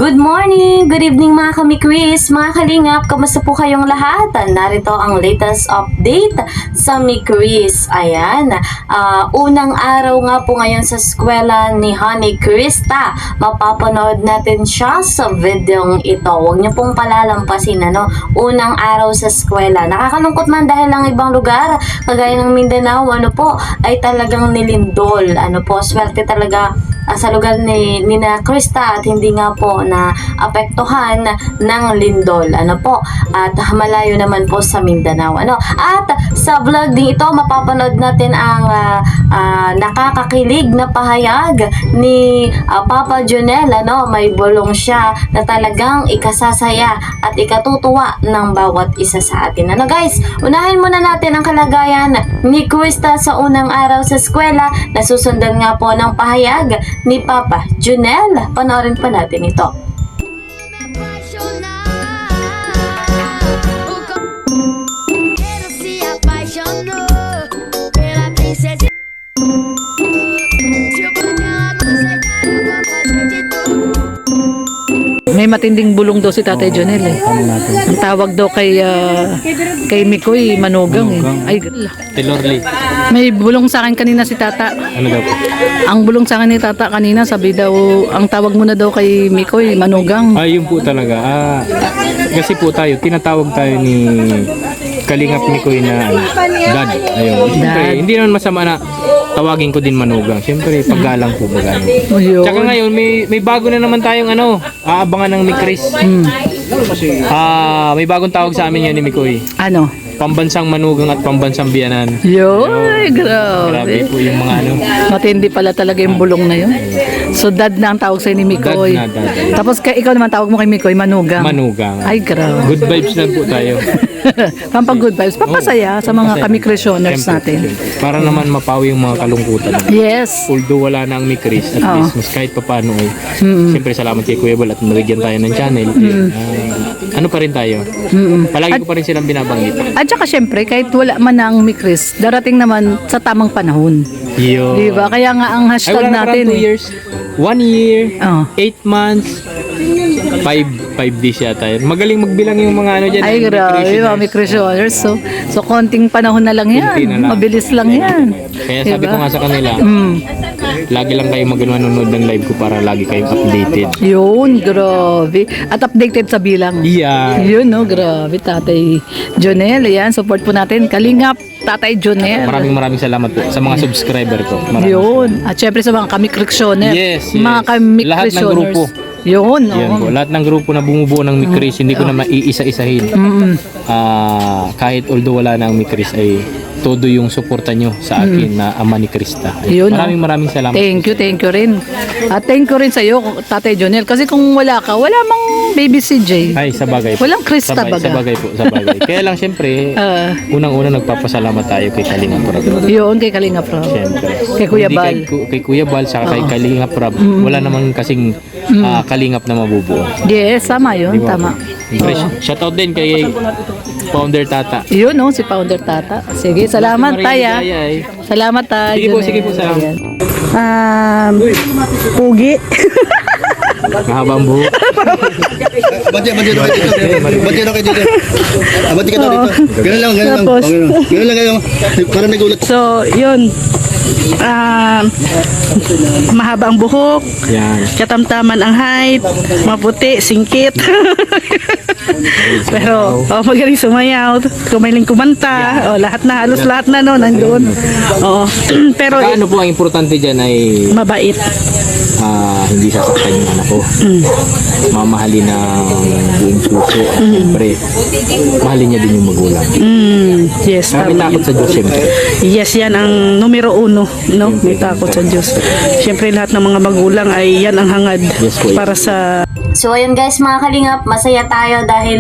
Good morning! Good evening mga kami-quiz! Mga kalingap, kamusta po kayong lahat? Narito ang latest update sa mi-quiz. Ayan, unang araw nga po ngayon sa eskwela ni Honey Krista. Mapapanood natin siya sa videong ito. Huwag niyo pong palalampasin, ano? Unang araw sa eskwela. Nakakalungkot man dahil ang ibang lugar, kagaya ng Mindanao, ano po, ay talagang nilindol. Ano po, swerte talaga sa lugar ni Nina Krista at hindi nga po na apektuhan ng lindol, ano po, at malayo naman po sa Mindanao, ano. At sa vlog din ito mapapanood natin ang nakakakilig na pahayag ni Papa Jonel, ano. May bulong siya na talagang ikasasaya at ikatutuwa ng bawat isa sa atin, ano guys. Unahin muna natin ang kalagayan ni Krista sa unang araw sa eskwela, na susundan nga po ng pahayag ni Papa Jonel. Panoorin pa natin ito. May matinding bulong daw si Tatay Jonel eh. Ang tawag daw kay Mikoy, manugang eh. Ay, Tilorly. may bulong sa akin kanina si Tata. Ano daw po? Ang bulong sa akin ni Tata kanina, sabi daw, ang tawag mo na daw kay Mikoy, manugang. Yun po talaga. Kasi po tayo, tinatawag tayo ni Kalingap Mikoy na dad. Ayun. Siyempre, hindi naman masama na tawagin ko din manugang. Siyempre, paggalang po paggalang. Ayun. Tsaka ngayon, may bago na naman tayong aabangan ng Mikris. May bagong tawag sa amin yan ni Mikoy. Ano? Pambansang manugang at pambansang biyanan. Yoy, Grabe grabe. po yung mga Matindi pala talaga yung bulong na yun. So, dad na ang tawag sa'yo ni Mikoy. Dad na, dad. Tapos, ikaw naman tawag mo kay Mikoy, manugang. Manugang. Ay, grabe. Good vibes lang po tayo. Pampag good vibes. Papasaya sa mga Papasaya. kami-Christianers natin. Para naman mapawi yung mga kalungkutan. Yes. Although wala na ang Mikris, at least mas kahit pa paano ay siyempre salamat kay Kuya Bal at nabigyan tayo ng channel. Ano pa rin tayo? Palagi ko pa rin silang binabanggit. At saka syempre, kahit wala man ang Mikris, darating naman sa tamang panahon. Yo. Diba? Kaya nga ang Ay, hashtag wala na natin 2 years. 1 year, Oh. 8 months, 5 days yata yun. Magaling magbilang yung mga dyan. Ay, grabe, mga Mikrisioners. So, konting panahon na lang yan. Konti na lang. Mabilis lang yan. Kaya sabi Diba? ko nga sa kanila, lagi lang kayo manonood ng live ko para lagi kayong updated. Yun, grabe. At updated sa bilang. Yeah. Yun, no, grabe. Tatay Jonel, yan. Support po natin. Kalingap, Tatay Jonel. Maraming salamat po sa mga subscriber ko. Maraming. Yun. At syempre sa mga kami-Christianers. Yes. Mga Lahat ng kami-Christianers. grupo. Yun, no. Yan po. Lahat ng grupo na bumubuo ng Mikris, hindi ko na maiisa-isahin. Kahit although wala na ang Mikris, ay todo yung suporta nyo sa akin na ama ni Krista. Yun, Maraming salamat. Thank you rin. At thank you rin sa iyo, Tatay Jonel. Kasi kung wala ka, wala mang baby CJ. Ay, sa bagay po. Walang Krista baga. Sa bagay po, sa bagay. Kaya lang syempre, unang-una nagpapasalamat tayo kay Kalingap Rab. Yun, kay Kalingap Rab. Syempre. Kay Kuya Hindi Bal. Kay Kuya Bal, saka kay Kalingap Rab. Wala naman kasing Kalingap na mabubuo. Yes, tama yun, tama. Siyempre, shoutout din kay Founder Tata. Yun, no, si Founder Tata. Sige, salamat Maria tayo. Ligaya, eh. Salamat tayo. Sige po, salamat. Pugi. Mahabang buhok. Bati na kayo dito. Bati ka na dito. Ganun lang. Tapos? Ganun lang kayo. Para nagulat. So, yun. Mahaba ang buhok, Yan. katamtaman ang height, maputi, singkit. Pero, magaling sumayaw, kumaling kumanta, halos lahat na no, nandoon. Pero, Ano po ang importante dyan ay mabait. hindi sasaktan yung anak ko. Mamahalin ng buong puso. Siyempre, mahalin niya din yung magulang. Yes, May tama. takot sa Diyos, siyempre. Yes, yan ang numero uno, no? May takot sa Diyos. Siyempre, lahat ng mga magulang ay yan ang hangad Yes, po. para sa... So ayun guys mga kalingap, masaya tayo dahil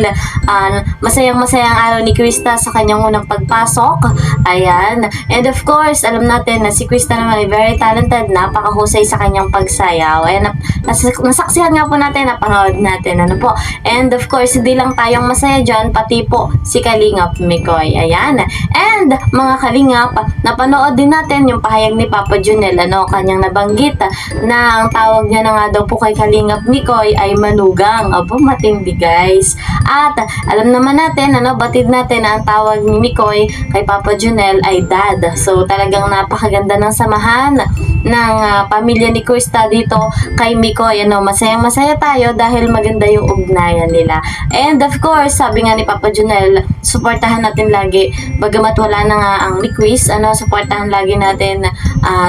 masayang-masaya ang araw ni Krista sa kanyang unang pagpasok. Ayan. And of course, alam natin na si Krista naman ay very talented, napakahusay sa kanyang pagsaya. sayaw. Ayan, nasaksihan nga po natin, napanood natin, ano po. And of course, hindi lang tayong masaya dyan, pati po si Kalingap Mikoy. Ayan. And mga Kalingap, napanood din natin yung pahayag ni Papa Junel, ano, kanyang nabanggit na ang tawag niya na nga daw po kay Kalingap Mikoy ay manugang. Abo, matindi guys. At alam naman natin, ano, batid natin na ang tawag ni Mikoy kay Papa Junel ay dad. So talagang napakaganda ng samahan ng pamilya ni Krista dito kay Mikoy. Ano, masayang-masaya tayo dahil maganda yung ugnayan nila. And of course, sabi nga ni Papa Junel, suportahan natin lagi. Bagamat wala na nga ang Mikwis, ano, suportahan lagi natin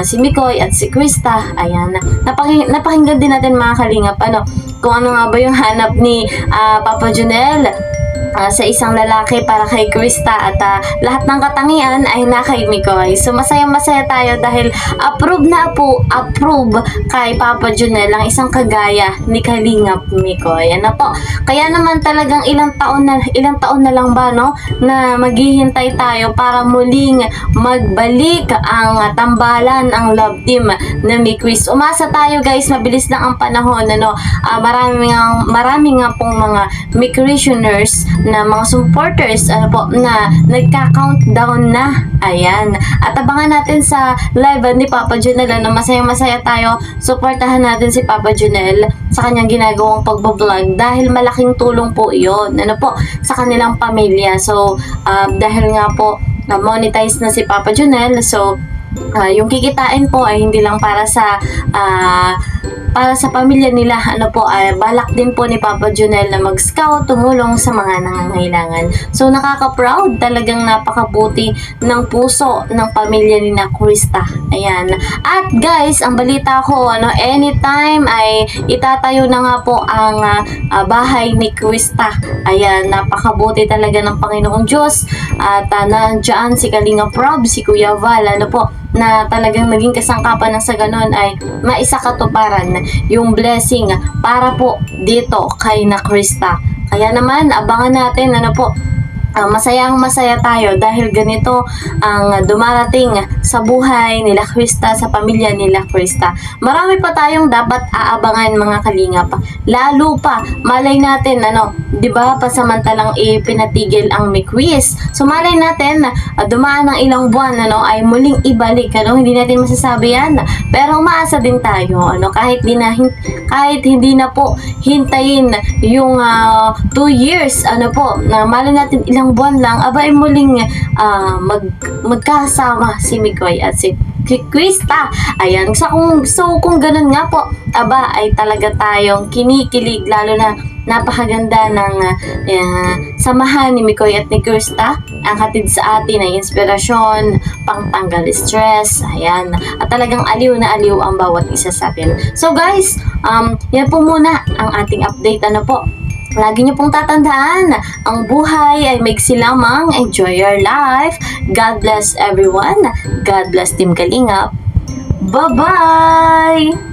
si Mikoy at si Krista. Ayan. Napakinggan din natin mga Kalingap, ano, kung ano nga ba yung hanap ni Papa Junel sa isang lalaki para kay Krista at lahat ng katangian ay na kay Mikoy. So masaya-masaya tayo dahil approve kay Papa Junel ang isang kagaya ni Kalingap Mikoy. Ano po? Kaya naman talagang ilang taon na lang ba, no, na maghihintay tayo para muling magbalik ang tambalan, ang love team na Mikwis. Umasa tayo guys, mabilis lang ang panahon, ano. Marami nga pong mga Mikrisioners na mga supporters, ano po, na nagka-countdown na. Ayan. At abangan natin sa live ni Papa Junel na masaya-masaya tayo. Suportahan natin si Papa Junel sa kanyang ginagawang pagbablog dahil malaking tulong po iyon, ano po, sa kanilang pamilya. So, dahil nga po monetize na si Papa Junel, so yung kikitain po ay hindi lang para sa pamilya nila, ano po, balak din po ni Papa Junel na mag-scout, tumulong sa mga nangangailangan. So nakaka-proud, talagang napakabuti ng puso ng pamilya ni na Krista. Ayan. At guys, ang balita ko, ano, anytime ay itatayo na nga po ang bahay ni Krista. Ayan, napakabuti talaga ng Panginoong Diyos. At nandiyan si Kalingap Rob, si Kuya Val, ano po, na talagang naging kasangkapan ng sa ganon ay maisakatuparan yung blessing para po dito kay na Krista. Kaya naman, abangan natin, ano po, masayang-masaya tayo dahil ganito ang dumarating sa buhay nila Krista, sa pamilya nila Krista. Marami pa tayong dapat aabangan mga Kalingap. Lalo pa, malay natin, ano, 'di ba, pasamantalang ipinatigil ang Mikwis. So malay natin, dumaan ng ilang buwan, ano, ay muling ibalik, ano, hindi natin masasabi yan. Pero umaasa din tayo, ano, kahit hindi na po hintayin yung 2 years, ano po, na malay natin ilang buwan lang, aba ay muling magkasama si Mikoy at si Krista. Ayan. So kung ganun nga po, aba ay talaga tayong kinikilig, lalo na napakaganda ng samahan ni Mikoy at ni Krista. Ang hatid sa atin ay inspirasyon, pangtanggal stress. Ayan. At talagang aliw na aliw ang bawat isa sa atin. So guys, yan po muna ang ating update, ano po. Lagi niyo pong tatandaan, ang buhay ay maiksi lamang. Enjoy your life. God bless everyone. God bless Team Kalingap. Bye-bye!